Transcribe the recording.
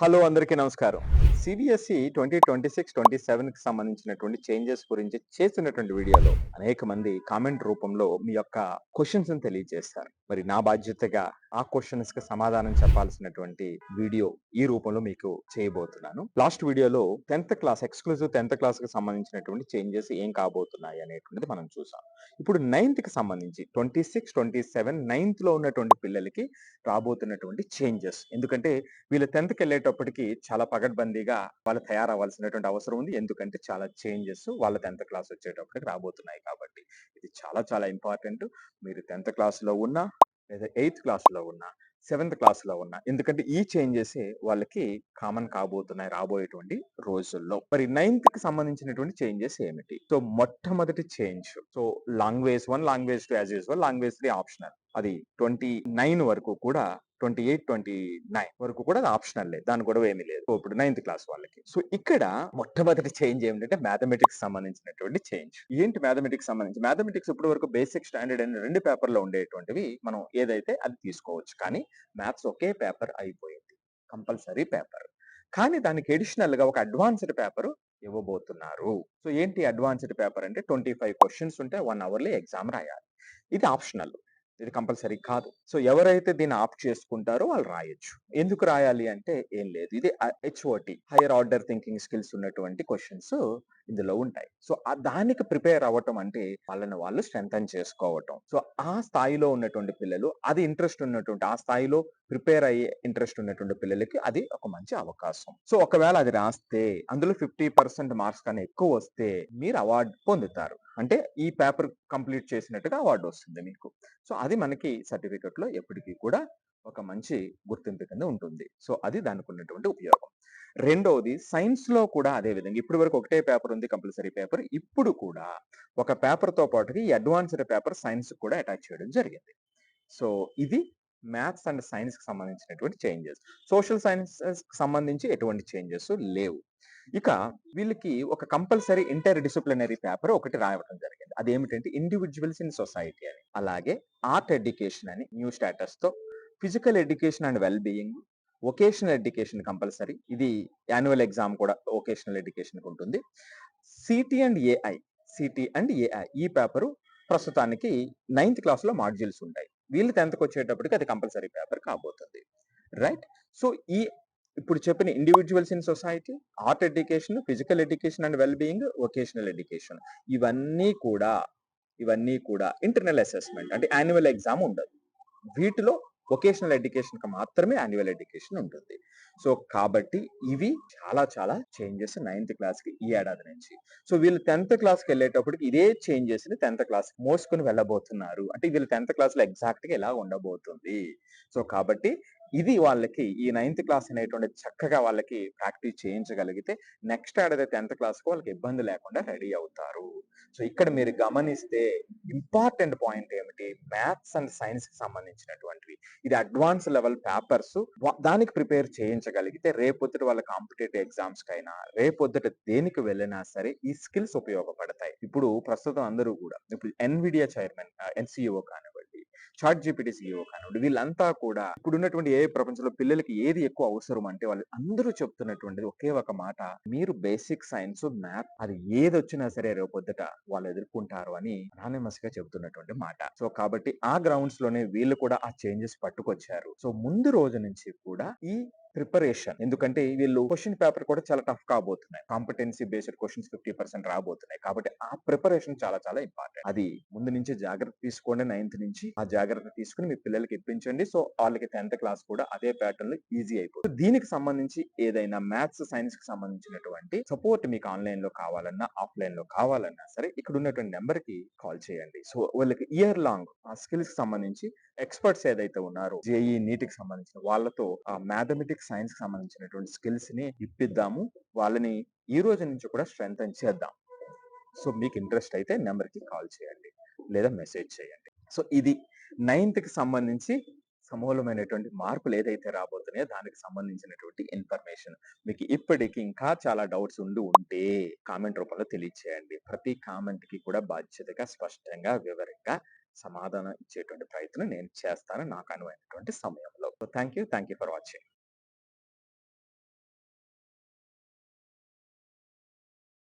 Hello అందరికీ నమస్కారం. CBSE 2026, 27కి సంబంధించినటువంటి చేంజెస్ గురించి చేస్తున్నటువంటి వీడియోలో అనేక మంది కామెంట్ రూపంలో మీ యొక్క క్వెషన్స్‌ని తెలియజేశారు. మరి నా బాధ్యతగా ఆ క్వెషన్స్‌కి సమాధానం చెప్పాల్సినటువంటి వీడియో ఈ రూపంలో మీకు చేయబోతున్నాను. లాస్ట్ వీడియోలో 10థ్ క్లాస్ ఎక్స్‌క్లూజివ్ 10థ్ క్లాస్‌కి సంబంధించినటువంటి చేంజెస్ ఏం కాబోతున్నాయి అనేటువంటిది మనం చూసాం. ఇప్పుడు 9థ్‌కి సంబంధించి 26, 27 9థ్‌లో ఉన్నటువంటి పిల్లలకి రాబోతున్నటువంటి చేంజెస్. ఎందుకంటే వీళ్ళు 10థ్‌కెళ్ళేటప్పటికి చాలా పకడ్బందీగా వాళ్ళు తయారవ్వాల్సినటువంటి అవసరం ఉంది. ఎందుకంటే చాలా చేంజెస్ వాళ్ళ 10థ్ క్లాస్ వచ్చేటప్పటికి రాబోతున్నాయి కాబట్టి. ఇది చాలా చాలా ఇంపార్టెంట్. మీరు 10థ్ క్లాస్‌లో ఉన్నా, లేదా 8థ్ క్లాస్‌లో ఉన్నా, 7థ్ క్లాస్‌లో ఉన్నా. ఎందుకంటే ఈ చేంజెసే వాళ్ళకి కామన్ కాబోతున్నాయి రాబోయేటువంటి రోజుల్లో. మరి 9థ్‌కి సంబంధించినటువంటి చేంజెస్ ఏమిటి? సో మొట్టమొదటి change. So language 1, language 2 as usual, language 3 optional. అది 29 వరకు కూడా 28, 29 వరకు కూడా అది ఆప్షనల్లే. దాని గొడవ ఏమీ లేదు. సో ఇప్పుడు 9థ్ క్లాస్ వాళ్ళకి. సో ఇక్కడ మొట్టమొదటి చేంజ్ ఏమిటంటే మ్యాథమెటిక్స్ సంబంధించినటువంటి చేంజ్. ఏంటి మ్యాథమెటిక్స్ సంబంధించి? మ్యాథమెటిక్స్ ఇప్పటి వరకు బేసిక్, స్టాండర్డ్ అని 2 పేపర్‌లో ఉండేటువంటివి మనం ఏదైతే అది తీసుకోవచ్చు. కానీ మ్యాథ్స్ ఒకే పేపర్ అయిపోయింది. Compulsory paper. కానీ దానికి అడిషనల్‌గా ఒక అడ్వాన్స్‌డ్ పేపర్ ఇవ్వబోతున్నారు. సో ఏంటి అడ్వాన్స్‌డ్ పేపర్ అంటే 25 క్వెషన్స్ ఉంటాయి. 1 అవర్‌లో ఎగ్జామ్ రాయాలి. ఇది ఆప్షనల్. ఇది కంపల్సరీ కాదు. సో ఎవరైతే దీన్ని ఆప్ట్ చేసుకుంటారో వాళ్ళు రాయొచ్చు. ఎందుకు రాయాలి అంటే ఏం లేదు. ఇది HOT hire order thinking skills ఉన్నటువంటి క్వెషన్స్ ఇందులో ఉంటాయి. సో దానికి ప్రిపేర్ అవ్వటం అంటే వాళ్ళని వాళ్ళు స్ట్రెంథెన్ చేసుకోవటం. సో ఆ స్థాయిలో ఉన్నటువంటి పిల్లలు, అది ఇంట్రెస్ట్ ఉన్నటువంటి ఆ స్థాయిలో ప్రిపేర్ అయ్యే ఇంట్రెస్ట్ ఉన్నటువంటి పిల్లలకి అది ఒక మంచి అవకాశం. సో ఒకవేళ అది రాస్తే అందులో 50% మార్క్స్ కన్నా ఎక్కువ వస్తే మీరు అవార్డు పొందుతారు. అంటే ఈ పేపర్ కంప్లీట్ చేసినట్టుగా అవార్డు వస్తుంది మీకు. సో అది మనకి సర్టిఫికెట్‌లో ఎప్పటికి కూడా ఒక మంచి గుర్తింపు కింద ఉంటుంది. సో అది దానికి ఉన్నటువంటి ఉపయోగం. రెండోది సైన్స్‌లో కూడా అదే విధంగా ఇప్పటి వరకు ఒకటే పేపర్ ఉంది కంపల్సరీ పేపర్. ఇప్పుడు కూడా ఒక పేపర్‌తో పాటుగా ఈ అడ్వాన్స్డ్ పేపర్ సైన్స్‌కి కూడా అటాచ్ చేయడం జరిగింది. సో ఇది మ్యాథ్స్ అండ్ సైన్స్‌కి సంబంధించినటువంటి చేంజెస్. సోషల్ సైన్సెస్‌కి సంబంధించి ఎటువంటి చేంజెస్ లేవు. ఇక వీళ్ళకి ఒక కంపల్సరీ ఇంటర్ డిసిప్లినరీ పేపర్ ఒకటి రాయడం జరిగింది. అదేమిటంటే ఇండివిడ్యువల్స్ ఇన్ సొసైటీ అని. అలాగే ఆర్ట్ ఎడ్యుకేషన్ అని న్యూ స్టేటస్‌తో, physical education and well being, vocational education compulsory. ఇది యాన్యువల్ ఎగ్జామ్ కూడా వొకేషనల్ ఎడ్యుకేషన్‌కి ఉంటుంది. CT and AI, CT and AI ఈ పేపరు ప్రస్తుతానికి 9థ్ క్లాస్‌లో మాడ్యూల్స్ ఉంటాయి. వీళ్ళు 10థ్‌కి వచ్చేటప్పటికి అది కంపల్సరీ పేపర్ కాబోతుంది. రైట్? సో ఈ ఇప్పుడు చెప్పిన individuals in society, art education, physical education and well being, vocational education ఇవన్నీ కూడా ఇవన్నీ కూడా ఇంటర్నల్ అసెస్మెంట్ అంటే యాన్యువల్ ఎగ్జామ్ ఉండదు. వీటిలో వొకేషనల్ ఎడ్యుకేషన్‌కి మాత్రమే యాన్యువల్ ఎడ్యుకేషన్ ఉంటుంది. సో కాబట్టి ఇవి చాలా చాలా చేంజెస్ 9థ్ క్లాస్‌కి ఈ ఏడాది నుంచి. సో వీళ్ళు 10థ్ క్లాస్‌కెళ్ళేటప్పటికి ఇదే చేంజెస్‌ని 10థ్ క్లాస్‌కి మోసుకొని వెళ్ళబోతున్నారు. అంటే వీళ్ళు 10థ్ క్లాస్‌లో ఎగ్జాక్ట్‌గా ఇలా ఉండబోతుంది. సో కాబట్టి ఇది వాళ్ళకి ఈ 9థ్ క్లాస్ అనేటువంటిది చక్కగా వాళ్ళకి ప్రాక్టీస్ చేయించగలిగితే నెక్స్ట్ ఏడాది 10థ్ క్లాస్‌కి వాళ్ళకి ఇబ్బంది లేకుండా రెడీ అవుతారు. సో ఇక్కడ మీరు గమనిస్తే ఇంపార్టెంట్ పాయింట్ ఏమిటి? మ్యాథ్స్ అండ్ సైన్స్‌కి సంబంధించినటువంటివి. ఇది అడ్వాన్స్ లెవెల్ పేపర్స్ దానికి ప్రిపేర్ చేయించగలిగితే రేపొద్దుట వాళ్ళ కాంపిటేటివ్ ఎగ్జామ్స్‌కైనా, రేపొద్దుట దేనికి వెళ్ళినా సరే ఈ స్కిల్స్ ఉపయోగపడతాయి. ఇప్పుడు ప్రస్తుతం అందరూ కూడా ఇప్పుడు ఎన్‌విడియా చైర్మన్ ఎన్‌సీఈఓ కానివ్వండి, చాట్ జీపీటీ సీఈఓ కానివ్వండి, వీళ్ళంతా కూడా ఇప్పుడున్నటువంటి ఏఐ ప్రపంచంలో పిల్లలకి ఏది ఎక్కువ అవసరం అంటే వాళ్ళు అందరూ చెప్తున్నటువంటిది ఒకే ఒక మాట. మీరు బేసిక్ సైన్స్, మ్యాథ్ అది ఏదొచ్చినా సరే రేపొద్దుట వాళ్ళు ఎదుర్కొంటారు అని అనానిమస్‌గా చెప్తున్నటువంటి మాట. సో కాబట్టి ఆ గ్రౌండ్స్ లోనే వీళ్ళు కూడా ఆ చేంజెస్ పట్టుకొచ్చారు. సో ముందు రోజు నుంచి కూడా ఈ ప్రిపరేషన్ ఎందుకంటే వీళ్ళు క్వెషన్ పేపర్ కూడా చాలా టఫ్ కాబోతున్నాయి. కాంపిటెన్సీ బేస్డ్ క్వెషన్స్ 50% రాబోతున్నాయి. కాబట్టి ఆ ప్రిపరేషన్ చాలా చాలా ఇంపార్టెంట్. అది ముందు నుంచి జాగ్రత్త తీసుకోండి 9థ్ నుంచి. ఆ జాగ్రత్త తీసుకొని మీ పిల్లలకి ఇప్పించండి. సో వాళ్ళకి 10థ్ క్లాస్ కూడా అదే ప్యాటర్న్ లో ఈజీ అయిపోతుంది. దీనికి సంబంధించి ఏదైనా మ్యాథ్స్, సైన్స్ కి సంబంధించినటువంటి సపోర్ట్ మీకు ఆన్లైన్ లో కావాలన్నా, ఆఫ్లైన్ లో కావాలన్నా సరే ఇక్కడ ఉన్నటువంటి నెంబర్ కి కాల్ చేయండి. సో వాళ్ళకి ఇయర్ లాంగ్ ఆ స్కిల్స్ కి సంబంధించి ఎక్స్పర్ట్స్ ఏదైతే ఉన్నారో జేఈ నీటికి సంబంధించిన వాళ్ళతో ఆ మ్యాథమెటిక్స్ సైన్స్ కి సంబంధించినటువంటి స్కిల్స్ ని ఇప్పిద్దాము. వాళ్ళని ఈ రోజు నుంచి కూడా స్ట్రెంథెన్ చేద్దాం. సో మీకు ఇంట్రెస్ట్ అయితే నెంబర్ కి కాల్ చేయండి లేదా మెసేజ్ చేయండి. సో ఇది 9థ్ కి సంబంధించి సమూలమైనటువంటి మార్పులు ఏదైతే రాబోతున్నాయో దానికి సంబంధించినటువంటి ఇన్ఫర్మేషన్. మీకు ఇప్పటికి ఇంకా చాలా డౌట్స్ ఉంటే కామెంట్ రూపంలో తెలియచేయండి. ప్రతి కామెంట్ కి కూడా బాధ్యతగా, స్పష్టంగా, వివరంగా సమాధానం ఇచ్చేటువంటి ప్రయత్నం నేను చేస్తాను నాకు అనువైనటువంటి సమయంలో. Thank you for watching.